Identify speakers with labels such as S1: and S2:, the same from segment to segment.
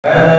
S1: Amin.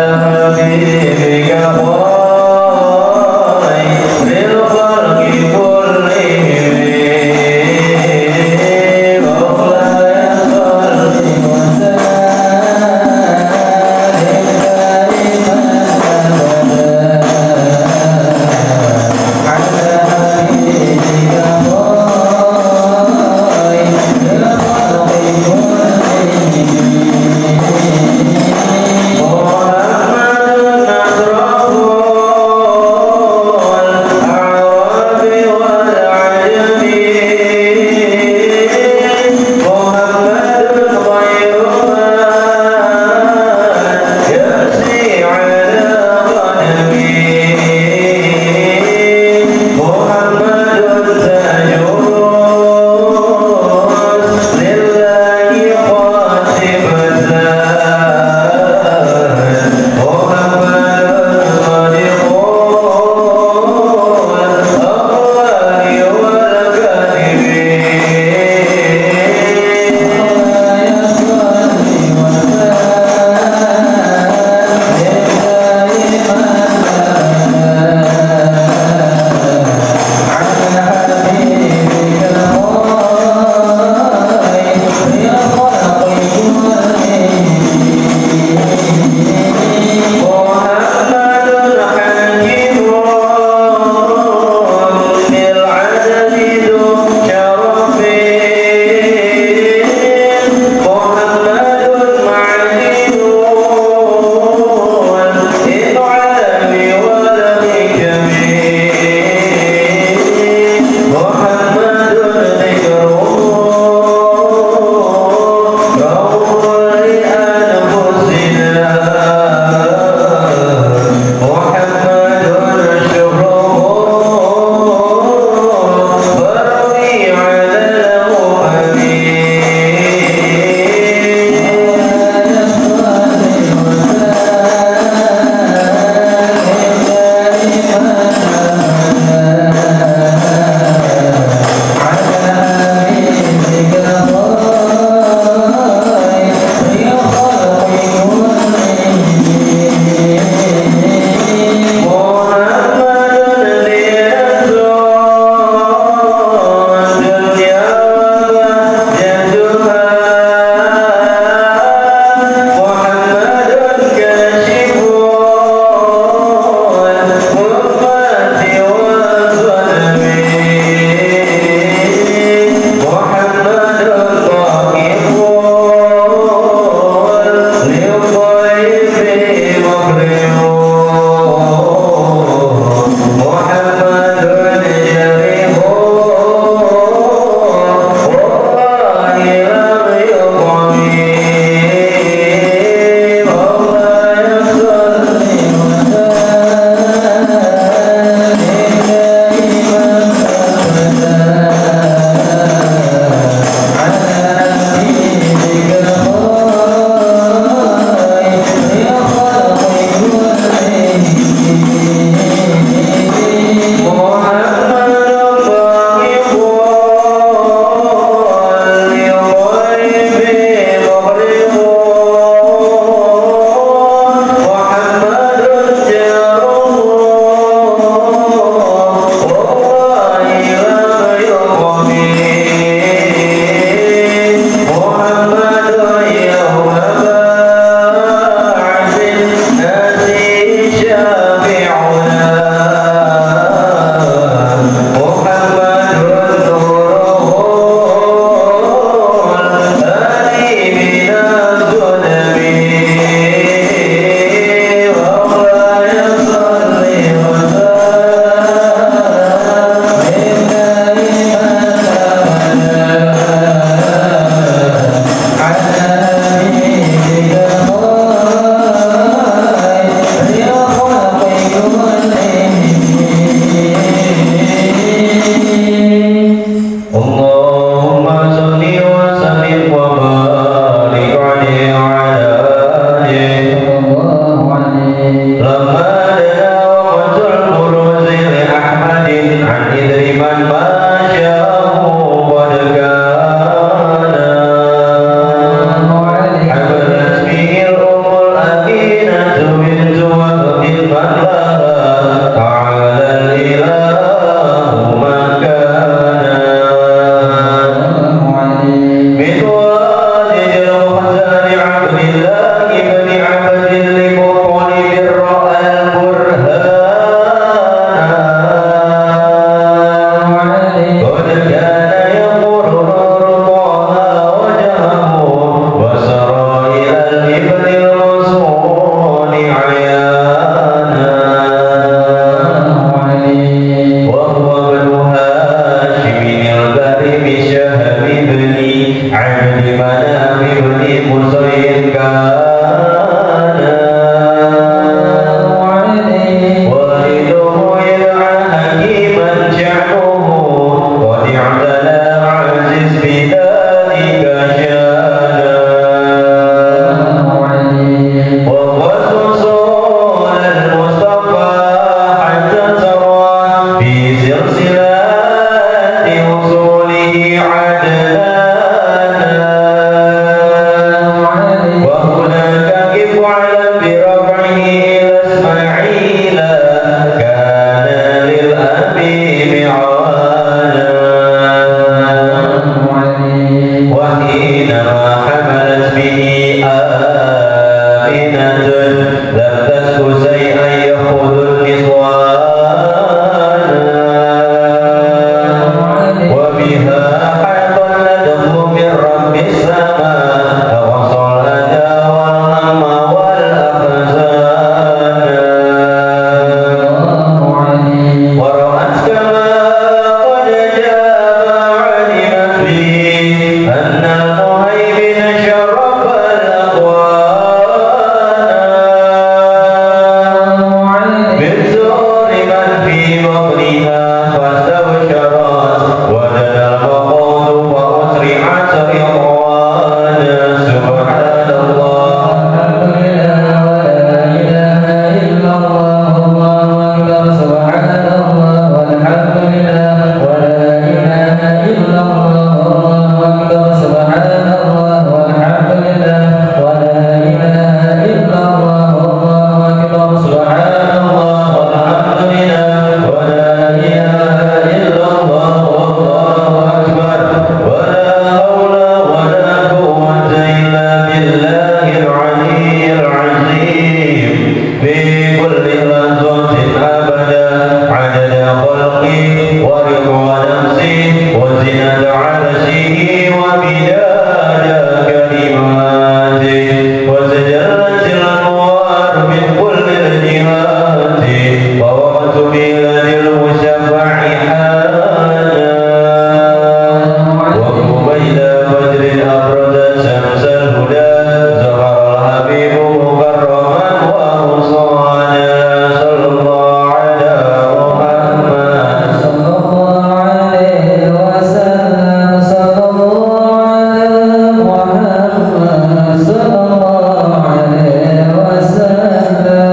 S1: Sallallahu alaihi wasallam.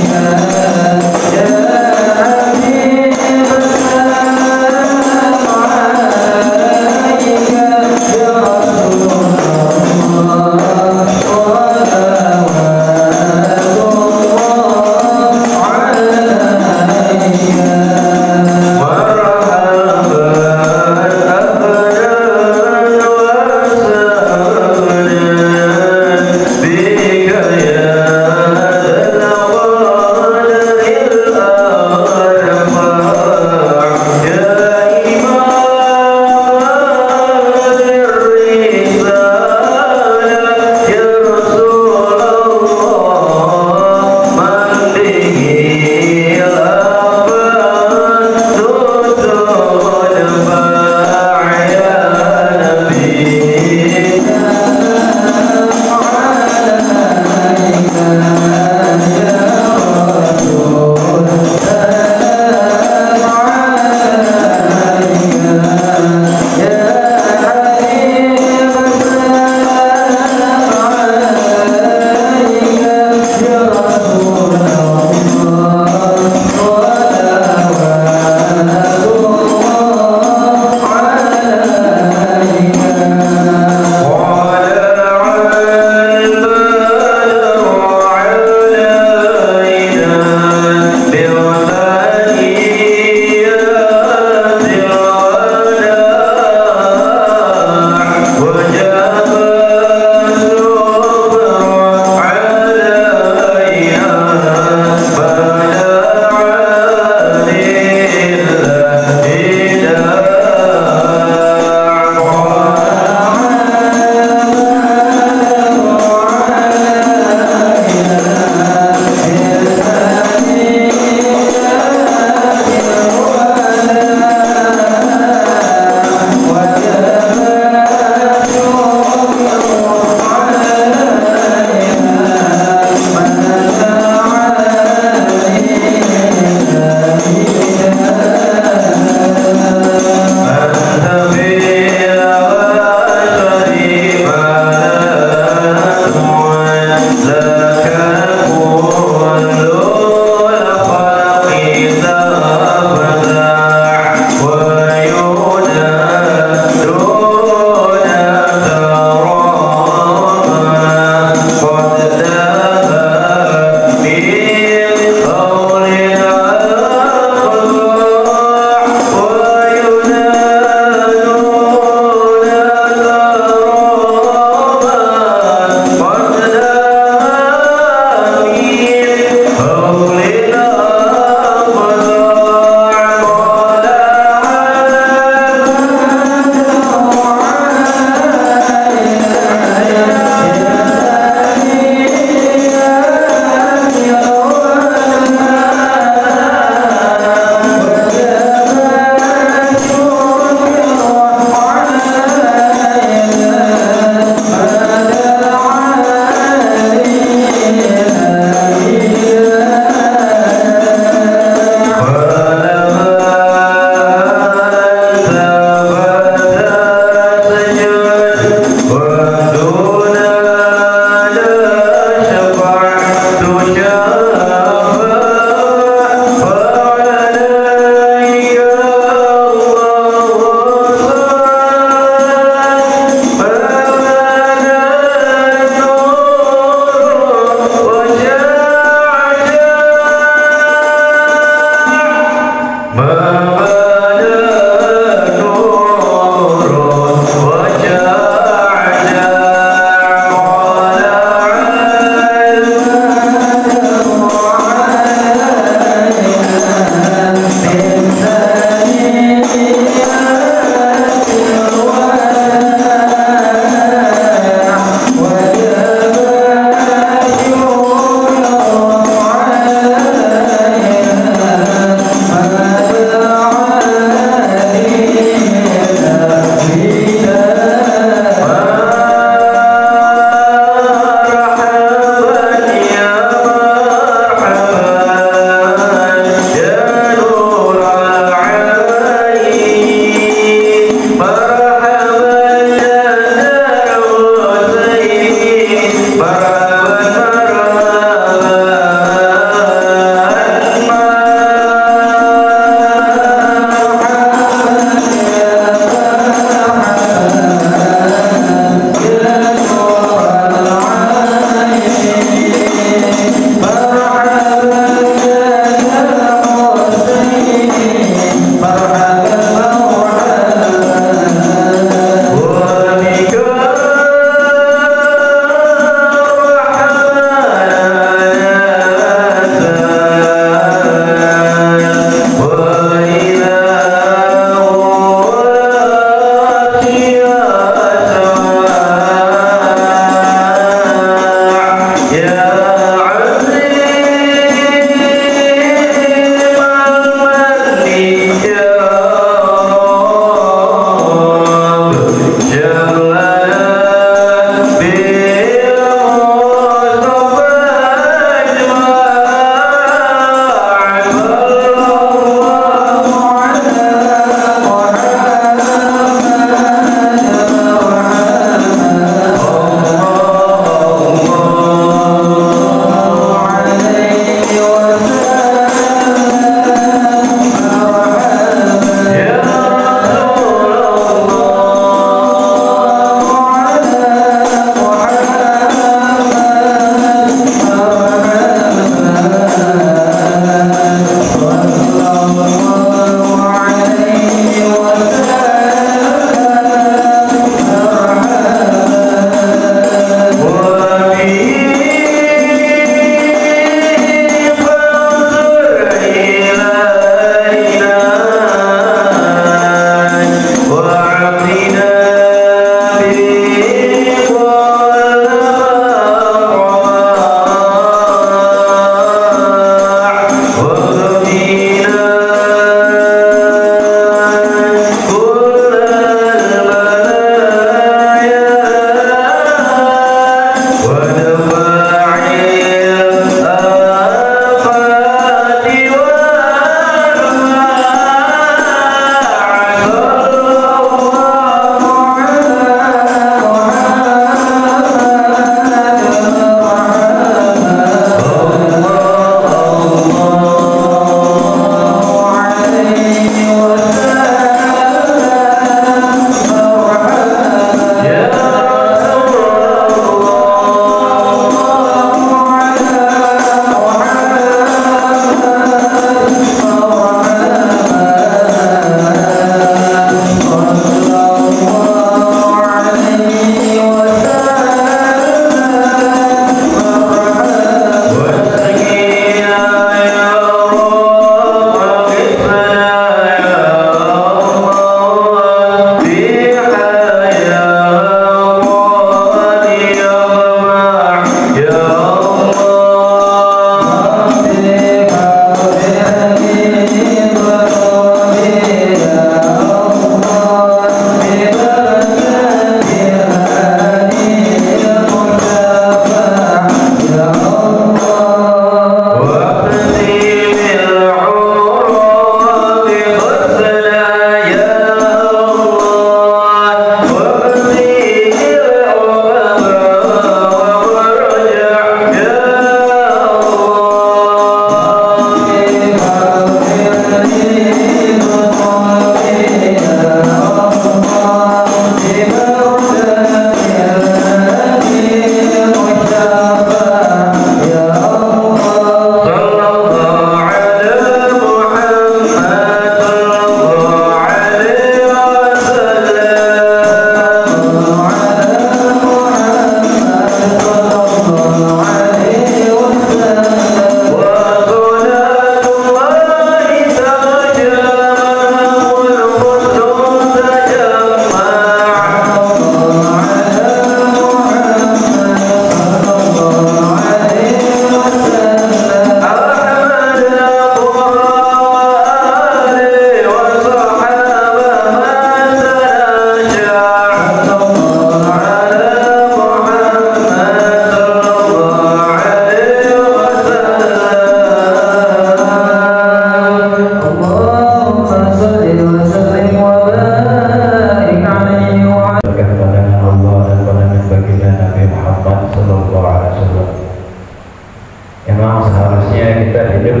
S1: Harusnya kita hidup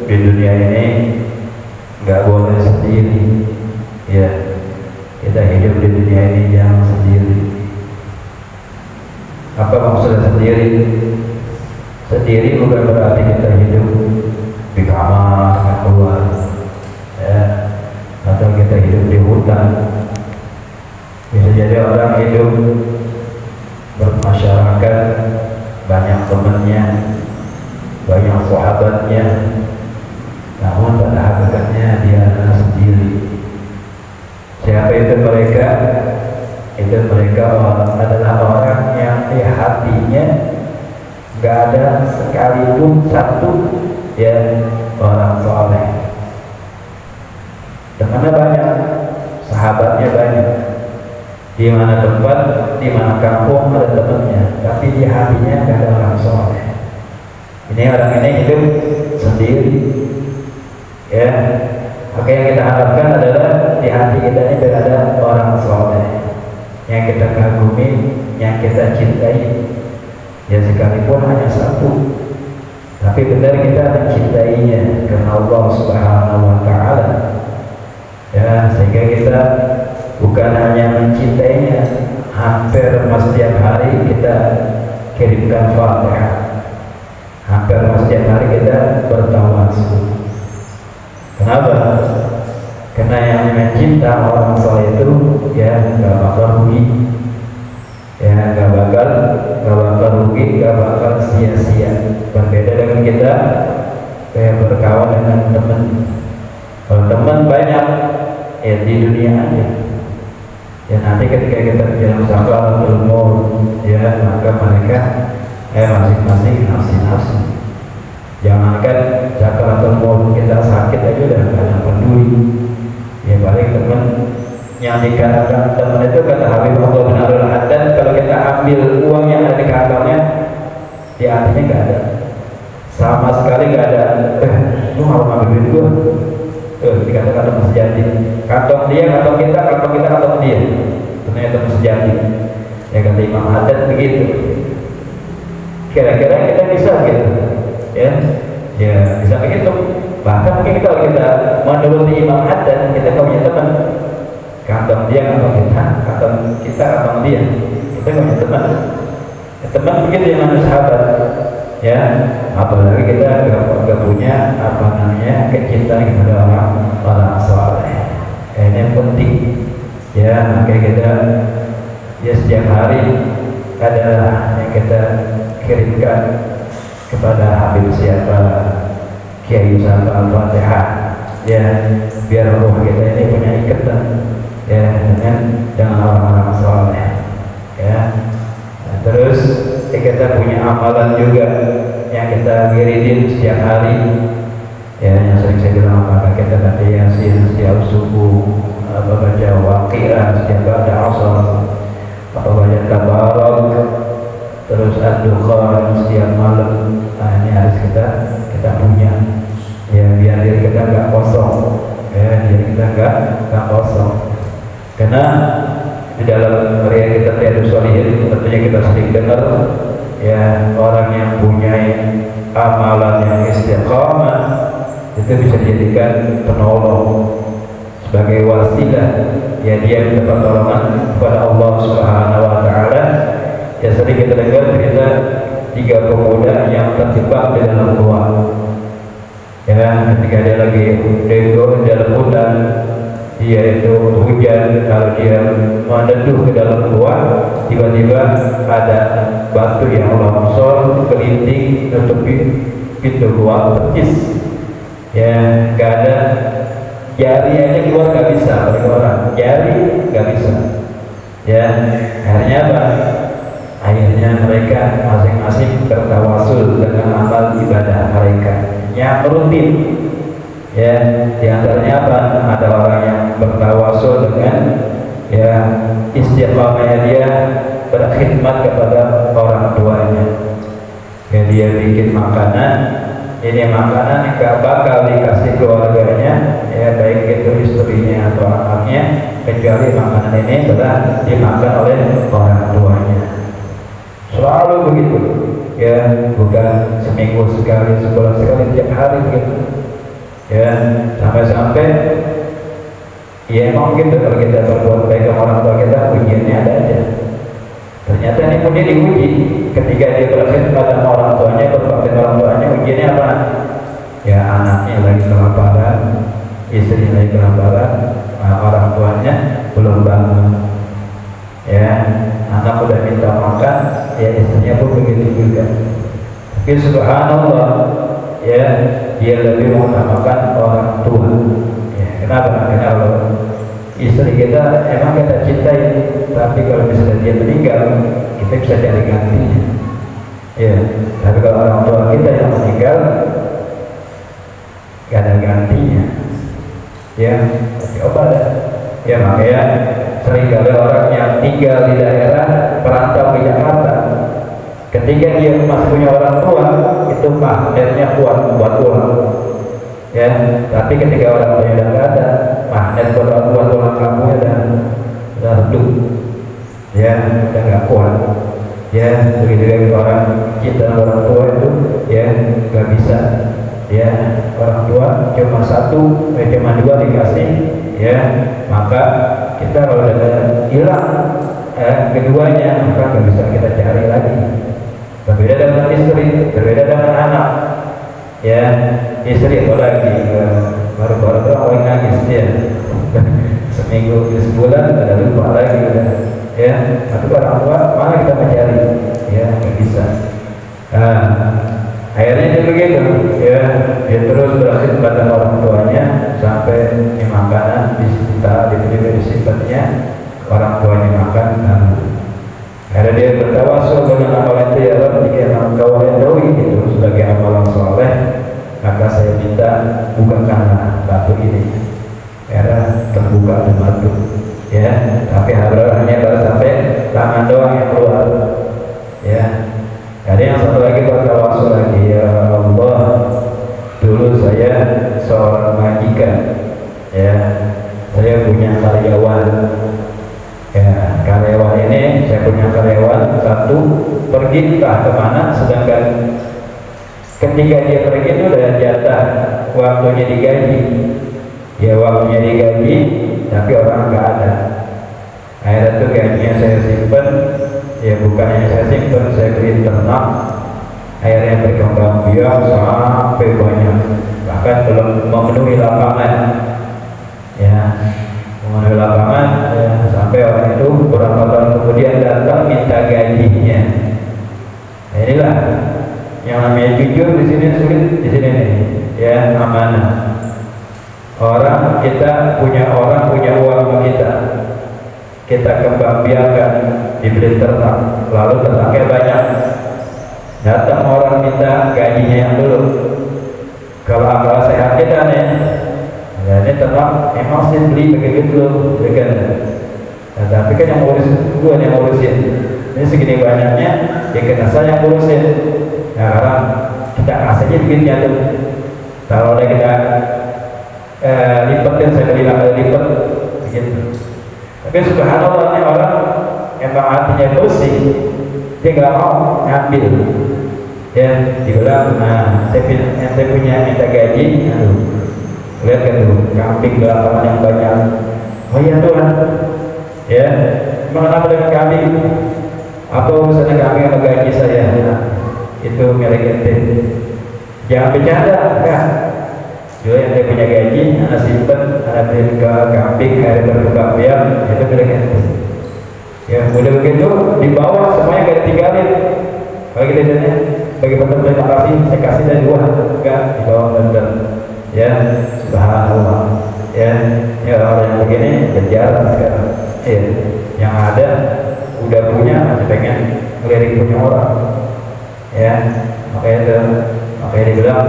S1: di dunia ini nggak boleh sendiri. Ya, kita hidup di dunia ini jangan sendiri. Apa maksudnya sendiri? Sendiri bukan berarti kita hidup di kamar, nggak keluar, ya, atau kita hidup di hutan. Bisa jadi orang hidup bermasyarakat, banyak temannya, banyak sahabatnya, namun pada hakikatnya dia adalah sendiri. Siapa itu mereka? Itu mereka adalah orang yang di hatinya nggak ada sekalipun satu ya orang soleh. Temannya banyak, sahabatnya banyak, di mana tempat, di mana kampung ada temannya, tapi di hatinya nggak ada orang soleh. Ini orang ini hidup sendiri, ya. Maka yang kita harapkan adalah di hati kita ini berada orang soleh yang kita kagumi, yang kita cintai. Ya sekalipun hanya satu, tapi benar kita mencintainya karena Allah Subhanahu Wa Taala. Ya, sehingga kita bukan hanya mencintainya, hampir setiap hari kita kirimkan Fatihah, hampir setiap hari kita bertawasul. Kenapa? Karena yang mencinta orang soleh itu ya nggak bakal rugi, ya nggak bakal rugi, nggak bakal sia-sia. Berbeda dengan kita kayak berkawan dengan teman. Kalau teman banyak ya di dunia aja. Ya nanti ketika kita dalam sakaratul maut ya maka mereka masing-masing nafsi-nafsi. Jangankan sakaratul maut kita sakit aja udah nggak ada peduli. Ya balik teman yang dikatakan teman itu kata Habib Allah bin Abdul Haddad, kalau kita ambil uang yang ada di kantongnya, di hatinya nggak ada, sama sekali nggak ada. Lu mau ngambil duit gua? Dikatakan teman sejati. Kantong dia, kantong kita, kantong dia. Ternyata teman sejati. Ya kata Imam Haddad begitu. Kira-kira kita bisa gitu, ya bisa begitu. Bahkan mungkin kalau kita menuruti Imam Haddad, kita punya teman, kantong dia, kantong kita, kantong dia, kita punya teman. Ya, teman begitu yang manusia sahabat, ya. Apalagi kita gak punya kecintaan kepada orang soleh. Ini penting, ya. Makanya kita ya setiap hari ada yang kita kirimkan kepada Habib siapa, Kiai Ustaz Al-Fatihah, ya, biar roh kita ini punya ikatan ya dengan orang-orang soleh, ya. Nah, terus kita punya amalan juga yang kita wiridin setiap hari, ya, yang sering saya bilang apakah kita baca Yasin setiap subuh, baca Waqiah setiap baca Asar, atau baca Tabarak, terus Ad-Dukhan setiap malam. Nah, ini harus kita punya, ya, biar diri kita nggak kosong, ya, diri kita nggak kosong. Karena di dalam karya kita Riyadhus Shalihin tentunya kita sering dengar, ya, orang yang punya amalan yang istiqamah itu bisa dijadikan penolong sebagai wasilah, ya, dia minta pertolongan kepada Allah Subhanahu Wa Taala. Ya sering kita dengar cerita 3 pemuda yang terjebak di dalam gua, ya, ketika dia lagi dego di dalam hutan, dia itu hujan, kalau dia mendeduh ke dalam gua, tiba-tiba ada batu yang longsor, kelinting, nutupi pintu gua, percis, ya, nggak ada jari aja keluar nggak bisa, bagi orang jari nggak bisa, ya. Akhirnya apa? Akhirnya mereka masing-masing bertawasul dengan amal ibadah mereka yang rutin, ya. Di antaranya apa? Ada orang yang bertawasul dengan, ya, istiqamahnya dia berkhidmat kepada orang tuanya, ya, dia bikin makanan, ini makanan gak bakal dikasih keluarganya, ya, baik itu istrinya atau anaknya, kecuali makanan ini telah dimakan oleh orang tuanya. Selalu begitu. ya, bukan seminggu sekali, sebulan sekali, tiap hari gitu ya, sampai-sampai ya emang gitu kalau kita berbuat baik sama orang tua kita, ujiannya ada aja. Ternyata ini pun dia diuji ketika dia berhasil pada orang tuanya, berbakti orang tuanya, ujiannya apa? Ya anaknya lagi kelaparan, istri lagi kelaparan, orang tuanya belum bangun. Ya, anak udah minta makan, ya istrinya pun begitu juga. Tapi subhanallah, ya dia lebih mengutamakan orang tua. Ya, kenapa? Karena kalau istri kita emang kita cintai, tapi kalau misalnya dia meninggal, kita bisa cari gantinya. Ya, tapi kalau orang tua kita yang meninggal, gak ada gantinya. Ya, coba dah. Ya makanya seringkali orang yang tinggal di daerah perantau di Jakarta, ketika dia masih punya orang tua, itu magnetnya kuat buat uang. Ya, tapi ketika orang tuanya udah nggak ada, magnet buat tulang kamunya udah redup. Ya, udah nggak kuat. Ya, begitu juga orang cinta orang tua itu, ya nggak bisa. Ya, orang tua cuma satu, cuma dua dikasih, ya maka kita kalau udah hilang keduanya, maka nggak bisa kita cari lagi. Berbeda dengan istri, berbeda dengan anak. Ya, istri apalagi baru-baru orang nangis dia seminggu sebulan udah lupa lagi udah. Ya, tapi orang tua mana kita mencari? Ya, nggak bisa. Akhirnya dia begitu, ya dia terus berhasil kepada orang tuanya sampai makanan diberi sifatnya orang tuanya makan. Akhirnya dia bertawasul dengan amalan itu, ya Allah, jika engkau ridhoi itu sebagai amalan soleh, maka saya minta bukakanlah batu ini. Akhirnya terbuka batu, ya. Tapi hanya baru sampai tangan doang yang keluar, ya. Ada yang satu lagi bertawasul lagi, ya Allah, dulu saya seorang majikan, ya, saya punya karyawan, ya, karyawan ini saya punya karyawan satu pergi entah kemana, sedangkan ketika dia pergi itu udah jatah waktunya digaji, ya waktunya digaji, tapi orang nggak ada. Akhirnya tuh gajinya saya simpen. Ya bukannya saya simpan, saya beli ternak, akhirnya berkembang biak sampai banyak, bahkan belum memenuhi lapangan. Ya, memenuhi lapangan, ya, sampai orang itu beberapa tahun kemudian datang minta gajinya. Nah, inilah yang namanya jujur di sini sulit di sini nih, ya amanah. Orang kita punya uang sama kita kembang biarkan, dibeli ternak, lalu ternaknya banyak, datang orang minta gajinya yang dulu. Kalau akal sehat kita nih, ya ini ternak emang sih beli begitu kan. Nah, tapi kan yang ngurus gua yang ngurusin, ini segini banyaknya, ya kena saya yang ngurusin. Nah sekarang kita kasihnya duitnya tuh, kalau udah kita lipetin, saya bilang lipet begitu. Tapi subhanallah, ini orang emang hatinya bersih, dia nggak mau ngambil. Ya, dibilang, nah, saya punya minta gaji, aduh, lihat kan tuh, kambing belakangan yang banyak. Oh iya Tuhan, ya, mengenapa dengan kambing? Apa urusannya kambing sama gaji saya? Nah, itu milik ente. Jangan bercanda, enggak. Juga yang dia punya gaji, anak simpen, anak beli ke kambing, ada berbuka biar, itu milik ente. Ya, udah begitu, dibawa semuanya gak ditinggalin. Kalau kita tanya, bagi teman terima kasih, saya kasih dari dua, enggak, dibawa bener. Ya, subhanallah. Ya orang yang begini berjalan sekarang. Ya, yang ada udah punya, masih pengen ngelirik punya orang. Ya, makanya dibilang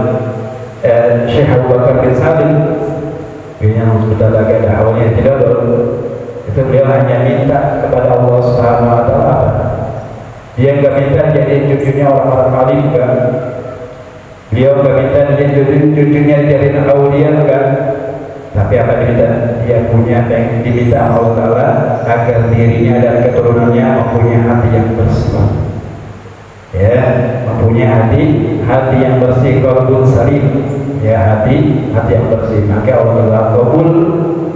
S1: Syekh Abu Bakar bin Salim, yang sudah lagi ada awalnya tidak itu beliau hanya minta kepada Allah Subhanahu Wa Taala. Dia nggak minta jadi cucunya orang-orang alim, enggak. Beliau nggak minta jadi cucunya jadi aulia, enggak. Tapi apa diminta? Dia punya yang diminta Allah Taala agar dirinya dan keturunannya mempunyai hati yang bersih. ya, mempunyai hati yang bersih, qalbun salim, ya, hati yang bersih. Maka Allah telah kabul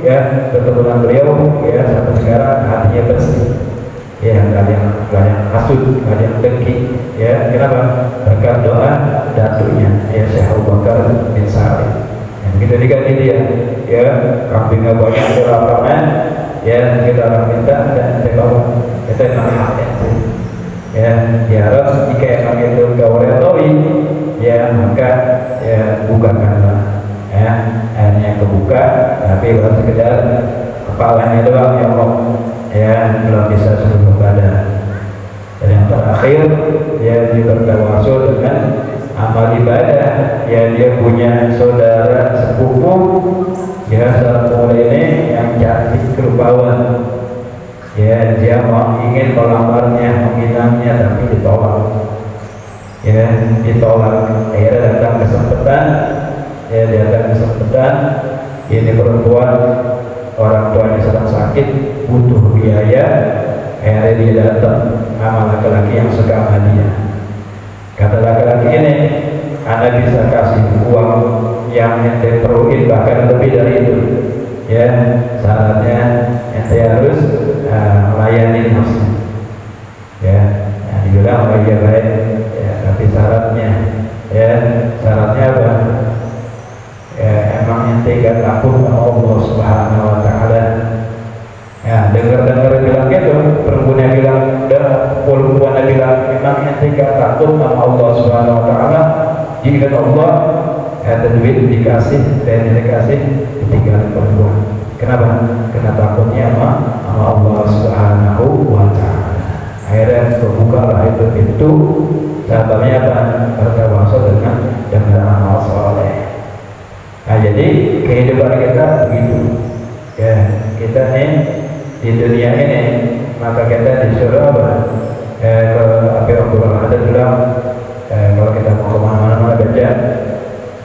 S1: ya keturunan beliau, ya, sampai sekarang hatinya bersih, ya, nggak ada yang hasud, nggak ada yang dengki, ya. Kenapa? Berkat doa datunya, ya, Syekh Abu Bakar bin Salim. Yang kita diganti dia, ya, kambingnya banyak di lapangan, ya, kita orang minta dan kita bawa, kita memang ya, diharap jika emang itu kau retoi, ya, maka ya bukakanlah, ya, akhirnya kebuka, tapi baru sekedar kepalanya doang, ya Allah, ya, belum bisa seluruh badan. Dan yang terakhir, ya, dia bertawasul dengan amal ibadah, ya, dia punya saudara sepupu, ya, sepupu ini yang cantik rupawan, ya, dia ingin melamarnya, meminangnya, tapi ditolak, ya, ditolak. Akhirnya datang kesempatan, ya, datang kesempatan, ini perempuan, orang tuanya sedang sakit, butuh biaya, akhirnya dia datang sama laki-laki yang suka sama dia. Kata laki-laki ini, Anda bisa kasih uang yang ente perluin, bahkan lebih dari itu, ya, syaratnya ente harus melayani masjid, ya. Nah, dibilang oh iya baik, ya, tapi syaratnya, ya, syaratnya apa? Ya, emang ente gak takut sama Allah Subhanahu Wa Taala. Ya, dengar bilang gitu, perempuan bilang, perempuan bilang, emang ente gak takut sama Allah Subhanahu Wa Taala? Jika Allah ada duit dikasih, dan dikasih, ditinggalin perempuan. Kenapa? Karena takutnya sama Allah Subhanahu Wa Taala. Akhirnya terbukalah itu pintu. Sebabnya apa? Bertawasul dengan amal soleh. Nah, jadi kehidupan kita begitu, ya. Kita nih di dunia ini, maka kita disuruh apa? Kalau Abdullah ada bilang, kalau kita mau kemana-mana baca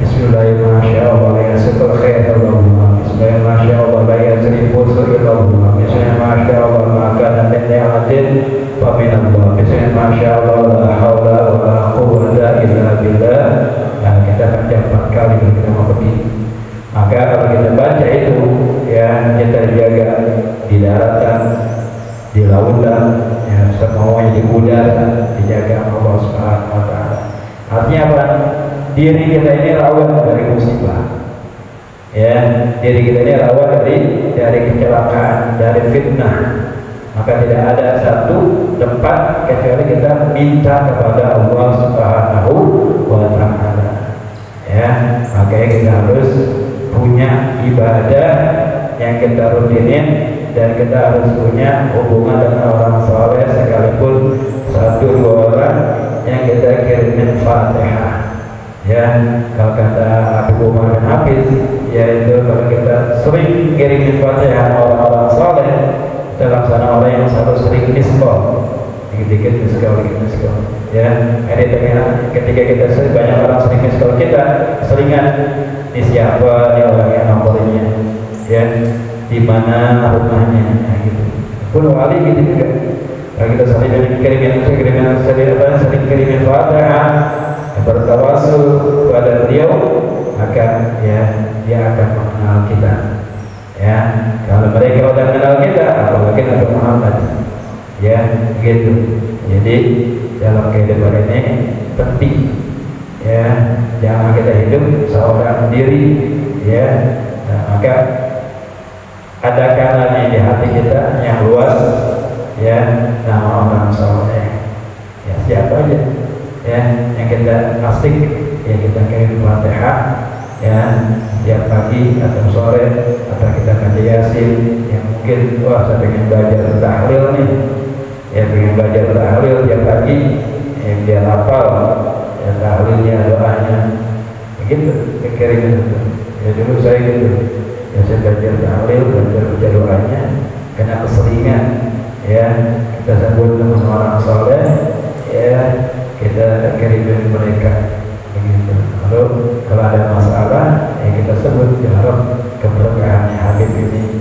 S1: Bismillahirrahmanirrahim, la yasqul khairullah, Bismillahirrahmanirrahim, la yasrifu su'illallah, Bismillahirrahmanirrahim, maka nanti ni'atin wa minallah, Bismillahirrahmanirrahim, la hawla wa la quwwata illa billah. Nah, kita baca 4 kali kalau kita mau pergi. Maka kalau kita baca itu, ya, kita jaga di daratan, di lautan, ya, semuanya di udara, dijaga Allah Subhanahu Wa Taala. Artinya apa? Diri kita ini rawan dari musibah, ya, diri kita ini rawan dari kecelakaan, dari fitnah. Maka tidak ada satu tempat kecuali kita minta kepada Allah Subhanahu Wa Taala, ya. Makanya kita harus punya ibadah yang kita rutinin, dan kita harus punya hubungan dengan orang soleh, sekalipun 1-2 orang yang kita kirimin Fatihah, ya. Kalau kata Abu Umar bin Hafiz, yaitu kalau kita sering kirimin Fatihah orang-orang soleh, kita laksana orang yang selalu sering miskol, dikit-dikit miskol, ya. Jadi ketika kita banyak orang sering miskol kita, seringan ini siapa, ini orang yang nomornya, ya, di mana rumahnya, nah, gitu. Pun wali gitu juga. Kalau kita sering kirimin Fatihah, bertawasul kepada beliau, maka, ya, dia akan mengenal kita, ya. Kalau mereka sudah mengenal kita, apalagi Nabi Muhammad, ya, gitu. Jadi dalam kehidupan ini penting, ya, jangan kita hidup seorang diri, ya. Nah, maka ada kalanya di hati kita yang luas, ya, nama orang soleh, ya, siapa aja, ya, yang kita asik, ya, kita kirim Fatihah, ya, tiap pagi atau sore, atau kita baca Yasin, yang mungkin, wah, saya pengen belajar tahlil nih, ya, pengen belajar tahlil tiap pagi, ya, biar hafal, ya, tahlilnya, doanya, begitu, pikirin itu. Ya, dulu saya gitu, ya, saya belajar tahlil, belajar doanya, karena keseringan, ya, kita sebut dengan orang soleh, ya, kita kirimin mereka, begitu. Kalau ada masalah, ya, kita sebut, ya, harap keberkahannya Habib ini,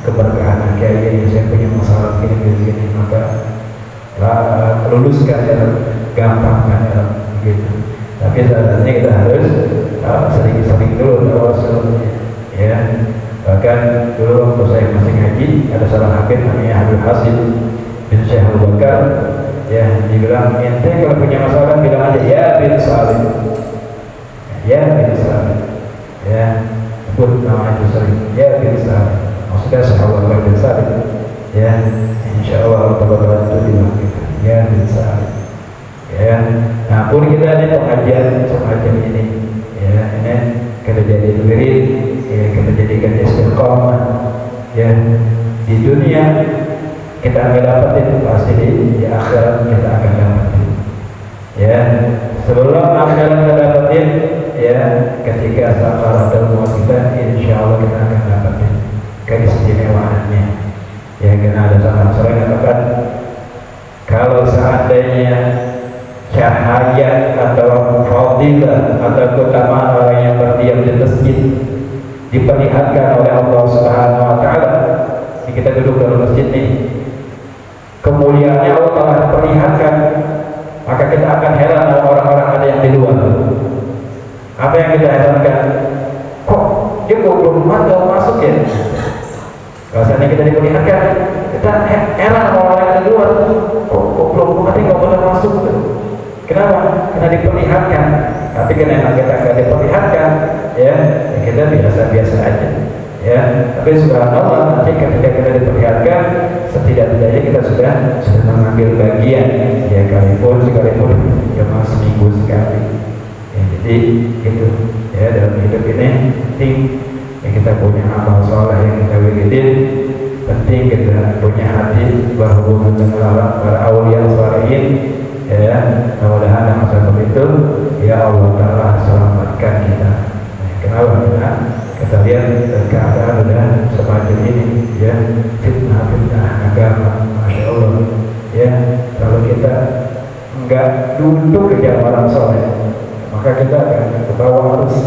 S1: keberkahan kiai ini, saya punya masalah gini, maka luluskan, ya, gampang kan ya, begitu. Tapi sebenarnya kita harus sering-sering dulu tawasulnya, ya. Bahkan dulu waktu saya masih ngaji, ada seorang habib namanya Habib Hasim bin Syekh Abu Bakar, ya, dibilang ente kalau punya masalah bilang aja ya bin Salim, ya bin Salim, ya, sebut nama itu sering, ya bin Salim, maksudnya Syekh Abu Bakar bin Salim, ya, insya Allah Allah itu bilang kita, ya bin Salim, ya. Nah pun kita ada pengajian semacam ini, ya, ini kita jadi murid, ya, kita jadikan istiqomah, ya, di dunia kita akan dapat itu pasti di akhirat kita akan dapatin, ya. Sebelum akhirat kita dapatin, ya, ketika sakaratul maut kita, insya Allah kita akan dapatin keistimewaannya, ya. Karena ada seorang katakan kalau seandainya cahaya atau fadilah atau keutamaan orang yang berdiam di masjid diperlihatkan oleh Allah Subhanahu wa taala, kita duduk dalam masjid nih, kemuliaannya Allah telah perlihatkan, maka kita akan heran sama orang-orang ada yang di luar. Apa yang kita herankan? Kok dia belum masuk ya? Kalau seandainya kita diperlihatkan, kita heran sama orang yang di luar. Kok belum mati nggak boleh masuk? Kenapa? Karena diperlihatkan. Tapi karena kita nggak diperlihatkan, ya, kita biasa-biasa aja, ya. Tapi subhanallah, nanti ketika kita diperlihatkan, setidak-tidaknya kita sudah mengambil bagian, ya, sekalipun cuma seminggu sekali, ya. Jadi itu, ya, dalam hidup ini penting, ya, kita punya amal soleh yang kita wiridin, penting kita punya hati berhubungan dengan para awliya sholihin, ya. Mudah-mudahan dengan sebab itu, ya Allah Ta'ala selamatkan kita. Kenapa? Kita lihat keadaan sudah semacam ini, ya, fitnah agama, masya Allah, ya. Kalau kita enggak duduk ke orang soleh, maka kita akan ke bawah terus,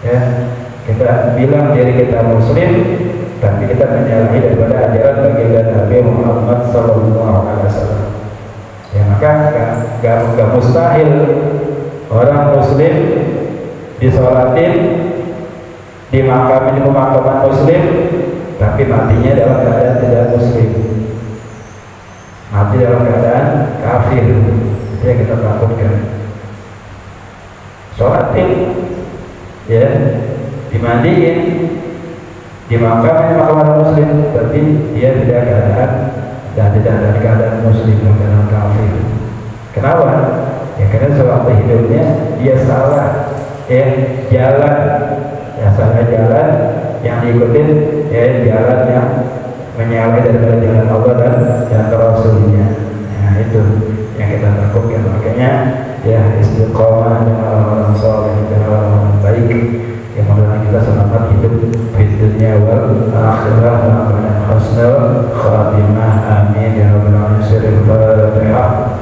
S1: ya. Kita bilang diri kita muslim, tapi kita menyalahi daripada ajaran baginda Nabi Muhammad SAW. Ya, maka gak mustahil orang muslim disolatin di pemakaman muslim, tapi matinya dalam keadaan tidak muslim, mati dalam keadaan kafir. Itu yang kita takutkan. Sholatin, ya, dimandiin, pemakaman muslim, tapi dia tidak keadaan dan tidak ada keadaan muslim, dalam keadaan kafir. Kenapa? Ya karena sewaktu hidupnya dia salah, ya, jalan, ya, salah jalan yang diikutin, ya, jalan yang menyalahi daripada jalan Allah dan Rasulnya. Nah itu yang kita takutkan. Makanya, ya, istiqomah dengan orang-orang soleh, dengan orang-orang baik, yang mudah-mudahan kita selamat hidup di dunia wal akhirah dengan husnul khatimah. Amin ya rabbal alamin. Fatihah.